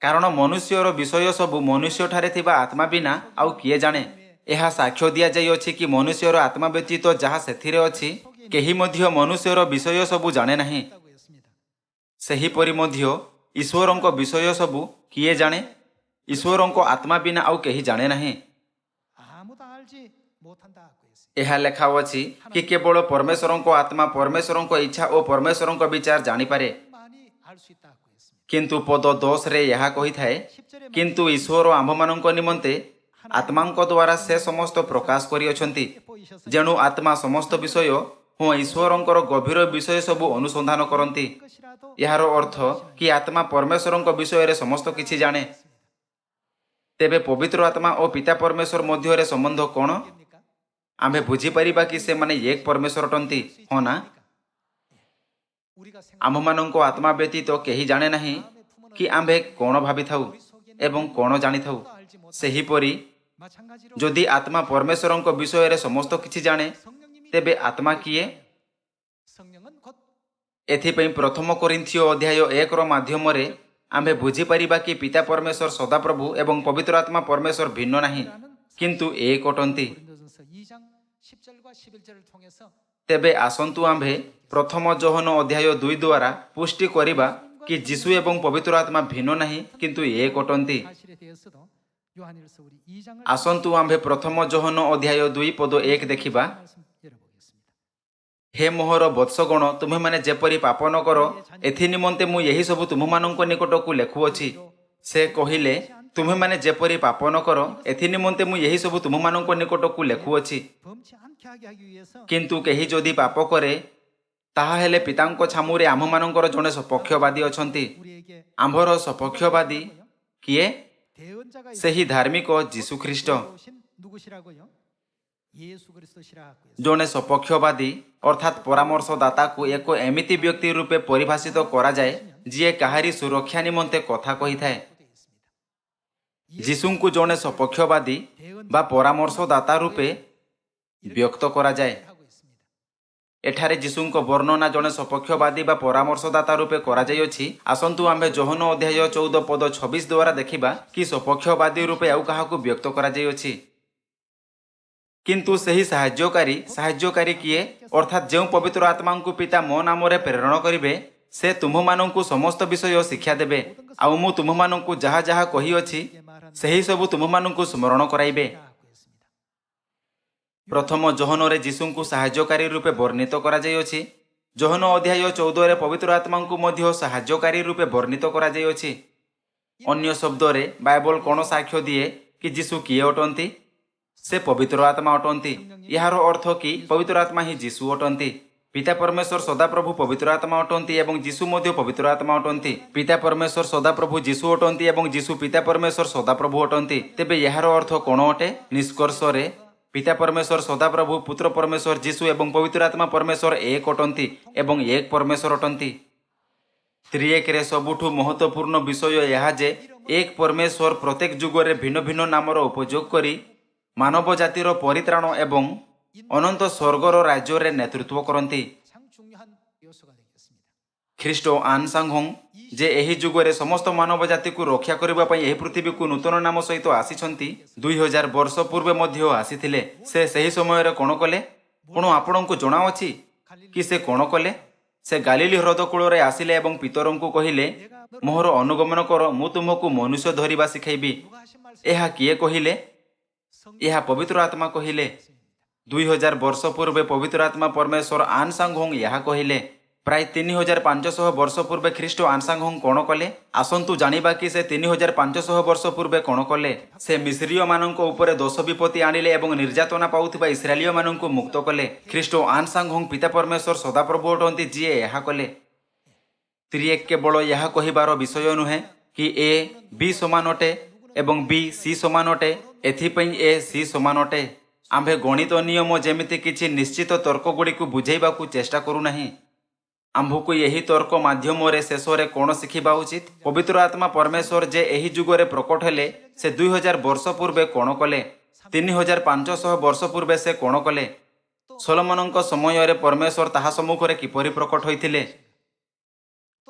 कारण मनुष्यर विषय सबु मनुष्य ठारे थिबा आत्मा बिना आउ किए जाने। एहा साक्ष्य दिया जाई अछि कि मनुष्यर आत्मा व्यतीत जहा सेथिरे अछि, केही मध्य मनुष्यर विषय सबु जाने नाही। सेहीपरि मध्य ईश्वरंको विषय सबु किए जाने? ईश्वरंको आत्मा बिना आउ केही जाने नाही। एहा लेखा अछि कि केवल परमेश्वरंको आत्मा परमेश्वरंको इच्छा और परमेश्वरंको विचार जानि पारे। किंतु पद 10 रे यहा कहि थाए, किंतु ईश्वर आम्भमानंको निमंते आत्मांको द्वारा से समस्त प्रकाश करि अछंती। जेणु आत्मा समस्त विषय हो ईश्वरंकर गभीर विषय सबु अनुसंधान करंती। यार अर्थ कि आत्मा परमेश्वरंको विषय रे समस्त किछि जाने। तेबे पवित्र आत्मा और पिता परमेश्वर मध्य रे संबंध कोन? आम्भे बुझी परिबा कि से माने एक परमेश्वर अटंती, हो ना? आम्भमानंको आत्मा व्यतीत केही जाने नाही कि आम्भे कोन भाबी थाउ एवं कोन जानि थाउ। सेहीपरि जदि आत्मा परमेश्वरंको विषय रे समस्त किछि जाने, तेबे आत्मा किए? एथिपई प्रथम कोरिन्थियो अध्याय 1 रो माध्यम रे आम्भे बुझी परिबा कि पिता परमेश्वर सदाप्रभु एवं पवित्र आत्मा परमेश्वर भिन्न नाही, किंतु एक अटंती। तेबे आसंतु आम्भे प्रथम जोहन अध्याय 2 द्वारा पुष्टि करिबा कि जीशु एवं पवित्र आत्मा भिन्न नाही, किंतु एक अटंती। आसंतु आम्भे प्रथम जोहन अध्याय 2 पद 1 देखिबा। हे मोहर वत्सगण, तुम्हें माने जेपरी पाप न करो, एथि निमंते मु यही सब तुममानंको निकटकू लेखुअछि। से कहिले, तुम्हें माने जेपरी पाप न करो, एथि निमंते मु यही सब तुममानंको निकटकू लेखुअछि। किंतु केही जदि पाप करे, ताहा हेले पितांको छामुरे आम्भमानंकर जणे सपक्षवादी अछंती। आम्भर सपक्षवादी किए? सेही धार्मिक जीशु ख्रीष्ट। जणे सपक्षवादी अर्थात परामर्शदाता को एक एमिति व्यक्ति रूपे परिभाषित करा जाए जी काहारी सुरक्षा निमंते कथा कही थाए। जीशुंकु जणे सपक्षवादी बा परामर्शदाता रूपे व्यक्त करा जाए। एठारे जीशुंको वर्णना जणे सपक्षवादी बा परामर्शदाता रूपे करा जाइछि। आसंतु आम्भे जोहन अध्याय 14 पद 26 द्वारा देखिबा कि सपक्षवादी रूपे आउ काहाकू व्यक्त करा जाइछि। किंतु सही साहाय्यकारी किए? अर्थात जो पवित्र आत्मा को पिता मो नाम रे प्रेरण करिवे, से तुममानंकु समस्त विषय शिक्षा देबे। आउ मु तुममानंकु जहा जहा कहि अछि, सही सब तुममानंकु स्मरण कराइबे। प्रथम जोहन रे जीशुंकु साहाय्यकारी रूपे वर्णित करा जाइछि। जोहन अध्याय 14 रे पवित्र आत्मा को मध्य साहाय्यकारी रूपे वर्णित करा जाइछि। अन्य शब्द रे बाइबल कोन साक्ष्य दिए कि जीशु किए अटंती? से पवित्र आत्मा अटंती। यार अर्थ कि पवित्र आत्मा ही जीशु अटंती। पिता परमेश्वर सदाप्रभु पवित्र आत्मा अटंती एवं जीशु मध्य पवित्र आत्मा अटंती। पिता परमेश्वर सदाप्रभु जीशु अटंती एवं जीशु पिता परमेश्वर सदाप्रभु अटंती। तेबे यार अर्थ कोन अटे? निष्कर्ष रे पिता परमेश्वर सदाप्रभु पुत्र परमेश्वर जीशु एवं पवित्र आत्मा परमेश्वर एक अटंती एवं एक परमेश्वर अटंती। त्रिएक रे सबुठु महत्वपूर्ण विषय यह जे एक परमेश्वर प्रत्येक जुगरे भिन्न भिन्न नामर उपयोग करी मानव जातिर परित्राण एवं ଅନନ୍ତ ସ୍ୱର୍ଗର ରାଜ୍ୟରେ ନେତୃତ୍ୱ କରନ୍ତି। 가장 중요한 요소가 되겠습니다. ଖ୍ରୀଷ୍ଟ ଆନସାଂଘୋଂ ଯେ ଏହି ଯୁଗରେ ସମସ୍ତ ମାନବ ଜାତିକୁ ରକ୍ଷା କରିବା ପାଇଁ ଏହି ପୃଥିବୀକୁ ନୂତନ ନାମ ସହିତ ଆସିଛନ୍ତି, 2000 ବର୍ଷ ପୂର୍ବେ ମଧ୍ୟ ଆସିଥିଲେ। ସେ ସେହି ସମୟରେ କ'ଣ କଲେ? କ'ଣ ଆପଣଙ୍କୁ ଜଣାଅଛି କି ସେ କ'ଣ କଲେ? ସେ ଗାଲିଲି ହ୍ରଦ କୂଳରେ ଆସିଲେ ଏବଂ ପିତରଙ୍କୁ କହିଲେ, ମୋହର ଅନୁଗମନ କର, ମୁଁ ତୁମକୁ ମନୁଷ୍ୟ ଧରିବା ଶିଖାଇବି। 누가 하신 말씀? ଏହା କିଏ କହିଲେ? ଏହା ପବିତ୍ର ଆତ୍ମା କହିଲେ। 2000 ବର୍ଷ ପୂର୍ବେ ପବିତ୍ର ଆତ୍ମା ପରମେଶ୍ୱର ଆନସାଂଘୋଂ ଏହା କହିଲେ। ପ୍ରାୟ 3500 ବର୍ଷ ପୂର୍ବେ ଖ୍ରୀଷ୍ଟ ଆନସାଂଘୋଂ କ'ଣ କଲେ? ଆସନ୍ତୁ ଜାଣିବା କି ସେ 3500 ବର୍ଷ ପୂର୍ବେ କ'ଣ କଲେ। ସେ ମିଶ୍ରୀୟମାନଙ୍କ ଉପରେ ଦୋଷ ବିପତ୍ତି ଆଣିଲେ ଏବଂ ନିର୍ଯାତନା ପାଉଥିବା ଇସ୍ରାଏଲୀୟମାନଙ୍କୁ ମୁକ୍ତ କଲେ। ଖ୍ରୀଷ୍ଟ ଆନସାଂଘୋଂ ପିତା ପରମେଶ୍ୱର ସଦାପ୍ରଭୁ ଅଟନ୍ତି ଯିଏ ଏହା କଲେ। ତ୍ରିଏକ କେବଳ ଏହା କହିବାର ବିଷୟ ନୁହେଁ କି ଏ ବି ସମାନ ଅଟେ ଏବଂ ବି ସି ସମାନ ଅଟେ, ଏଥିପାଇଁ ଏ ସି ସମାନ ଅଟେ। ଆମ୍ଭେ ଗଣିତ ନିୟମ ଯେମିତି କିଛି ନିଶ୍ଚିତ ତର୍କଗୁଡ଼ିକୁ ବୁଝାଇବାକୁ ଚେଷ୍ଟା କରୁନାହିଁ। ଆମ୍ଭକୁ ଏହି ତର୍କ ମାଧ୍ୟମରେ ଶେଷରେ କ'ଣ ଶିଖିବା ଉଚିତ? ପବିତ୍ର ଆତ୍ମା ପରମେଶ୍ୱର ଯେ ଏହି ଯୁଗରେ ପ୍ରକଟ ହେଲେ, ସେ 2000 ବର୍ଷ ପୂର୍ବେ କ'ଣ କଲେ? 3500 ବର୍ଷ ପୂର୍ବେ ସେ କ'ଣ କଲେ? ସୋଲୋମନଙ୍କ ସମୟରେ ପରମେଶ୍ୱର ତାହା ସମ୍ମୁଖରେ କିପରି ପ୍ରକଟ ହୋଇଥିଲେ?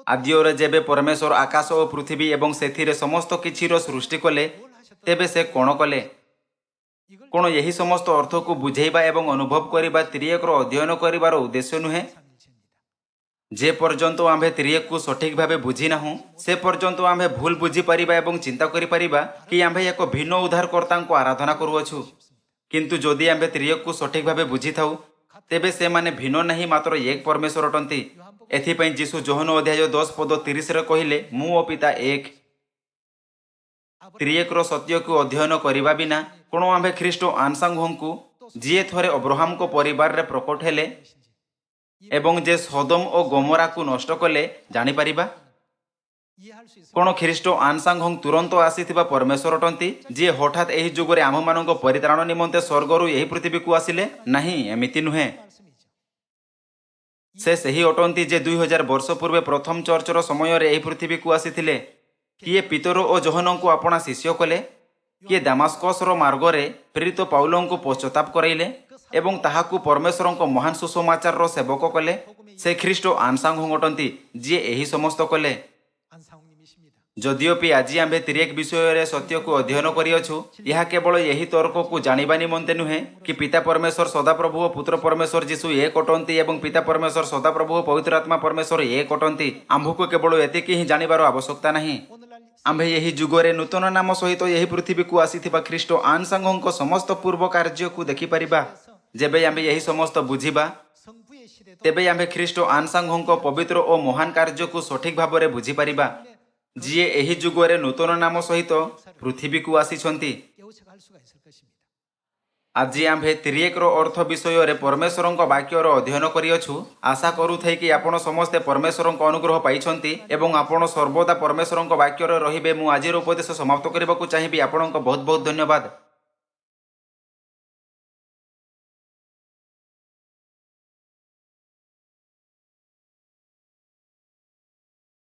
ଆଦିରେ ଯେବେ ପରମେଶ୍ୱର ଆକାଶ ଓ ପୃଥିବୀ ଏବଂ ସେଥିରେ ସମସ୍ତ କିଛିର ସୃଷ୍ଟି କଲେ, ତେବେ ସେ କ'ଣ କଲେ? କ'ଣ ଏହି ସମସ୍ତ ଅର୍ଥକୁ ବୁଝାଇବା ଏବଂ ଅନୁଭବ କରିବା ତ୍ରିଏକର ଅଧ୍ୟୟନ କରିବାର ଉଦ୍ଦେଶ୍ୟ ନୁହେଁ? ଯେ ପର୍ଯ୍ୟନ୍ତ ଆମ୍ଭେ ତ୍ରିଏକକୁ ସଠିକ୍ ଭାବେ ବୁଝିନାହୁଁ, ସେ ପର୍ଯ୍ୟନ୍ତ ଆମ୍ଭେ ଭୁଲ ବୁଝିପାରିବା ଏବଂ ଚିନ୍ତା କରିପାରିବା କି ଆମ୍ଭେ ଏକ ଭିନ୍ନ ଉଦ୍ଧାରକର୍ତ୍ତାଙ୍କୁ ଆରାଧନା କରୁଅଛୁ। କିନ୍ତୁ ଯଦି ଆମ୍ଭେ ତ୍ରିଏକକୁ ସଠିକ୍ ଭାବେ ବୁଝିଥାଉ, ତେବେ ସେମାନେ ଭିନ୍ନ ନାହିଁ, ମାତ୍ର ଏକ ପରମେଶ୍ୱର ଅଟନ୍ତି। ଏଥିପାଇଁ ଯୀଶୁ ଯୋହନ ଅଧ୍ୟାୟ 10 ପଦ 30ରେ କହିଲେ, ମୁଁ ଓ ପିତା ଏକ। ତ୍ରିଏକର ସତ୍ୟକୁ ଅଧ୍ୟୟନ କରିବା ବିନା କ'ଣ ଆମ୍ଭେ ଖ୍ରୀଷ୍ଟ ଆନସାଂଘୋଂଙ୍କୁ, ଯିଏ ଥରେ ଅବ୍ରାହମଙ୍କ ପରିବାରରେ ପ୍ରକଟ ହେଲେ ଏବଂ ଯେ ସୋଦମ ଓ ଗମୋରାକୁ ନଷ୍ଟ କଲେ, ଜାଣିପାରିବା? 이해할 수 있습니다. କ'ଣ ଖ୍ରୀଷ୍ଟ ଆନସାଂଘୋଂ ତୁରନ୍ତ ଆସିଥିବା ପରମେଶ୍ୱର ଅଟନ୍ତି, ଯିଏ ହଠାତ୍ ଏହି ଯୁଗରେ ଆମ୍ଭମାନଙ୍କ ପରିତ୍ରାଣ ନିମନ୍ତେ ସ୍ୱର୍ଗରୁ ଏହି ପୃଥିବୀକୁ ଆସିଲେ? ନାହିଁ, ଏମିତି ନୁହେଁ। 말씀이죠. ସେ ସେହି ଅଟନ୍ତି ଯେ 2000 ବର୍ଷ ପୂର୍ବେ ପ୍ରଥମ ଚର୍ଚ୍ଚର ସମୟରେ ଏହି ପୃଥିବୀକୁ ଆସିଥିଲେ। କିଏ ପିତର ଓ ଯୋହନଙ୍କୁ ଆପଣା ଶିଷ୍ୟ କଲେ? କିଏ ଦାମାସ୍କସର ମାର୍ଗରେ ପ୍ରେରିତ ପାଉଲଙ୍କୁ ପଶ୍ଚାତାପ କରାଇଲେ ଏବଂ ତାହାକୁ ପରମେଶ୍ୱରଙ୍କ ମହାନ ସୁସମାଚାରର ସେବକ କଲେ? ସେ ଖ୍ରୀଷ୍ଟ ଆନସାଂଘୋଂ ଅଟନ୍ତି, ଯିଏ ଏହି ସମସ୍ତ କଲେ। 안상홍님이십니다. ଯଦିଓପି ଆଜି ଆମ୍ଭେ ତ୍ରିଏକ ବିଷୟରେ ସତ୍ୟକୁ ଅଧ୍ୟୟନ କରିଅଛୁ, ଏହା କେବଳ ଏହି ତର୍କକୁ ଜାଣିବା ନିମନ୍ତେ ନୁହେଁ କି ପିତା ପରମେଶ୍ୱର ସଦାପ୍ରଭୁ ଓ ପୁତ୍ର ପରମେଶ୍ୱର ଯୀଶୁ ଏକ ଅଟନ୍ତି ଏବଂ ପିତା ପରମେଶ୍ୱର ସଦାପ୍ରଭୁ ଓ ପବିତ୍ର ଆତ୍ମା ପରମେଶ୍ୱର ଏକ ଅଟନ୍ତି। ଆମ୍ଭକୁ କେବଳ ଏତିକି ହିଁ ଜାଣିବାର ଆବଶ୍ୟକତା ନାହିଁ। 오늘날 ଆମ୍ଭେ ଏହି ଯୁଗରେ ନୂତନ ନାମ ସହିତ ଏହି ପୃଥିବୀକୁ ଆସିଥିବା ଖ୍ରୀଷ୍ଟ ଆନସାଂଘୋଙ୍କ ସମସ୍ତ ପୂର୍ବ କାର୍ଯ୍ୟକୁ ଦେଖିପାରିବା। ଯେବେ ଆମ୍ଭେ ଏହି ସମସ୍ତ ବୁଝିବା, 성부의 시대도 ତେବେ ଆମ୍ଭେ ଖ୍ରୀଷ୍ଟ ଆନସାଂଘୋଙ୍କ ପବିତ୍ର ଓ ମହାନ କାର୍ଯ୍ୟକୁ ସଠିକ୍ ଭାବରେ ବୁଝିପାରିବା, ଯିଏ ଏହି ଯୁଗରେ ନୂତନ ନାମ ସହିତ ପୃଥିବୀକୁ ଆସିଛନ୍ତି। 깨우쳐갈 수가 있을 것입니다. ଆଜି ଆମ୍ଭେ ତ୍ରିଏକର ଅର୍ଥ ବିଷୟରେ ପରମେଶ୍ୱରଙ୍କ ବାକ୍ୟର ଅଧ୍ୟୟନ କରିଅଛୁ। ଆଶା କରୁଥାଏ କି ଆପଣ ସମସ୍ତେ ପରମେଶ୍ୱରଙ୍କ ଅନୁଗ୍ରହ ପାଇଛନ୍ତି ଏବଂ ଆପଣ ସର୍ବଦା ପରମେଶ୍ୱରଙ୍କ ବାକ୍ୟରେ ରହିବେ। ମୁଁ ଆଜିର ଉପଦେଶ ସମାପ୍ତ କରିବାକୁ ଚାହିଁବି। ଆପଣଙ୍କ ବହୁତ ବହୁତ ଧନ୍ୟବାଦ।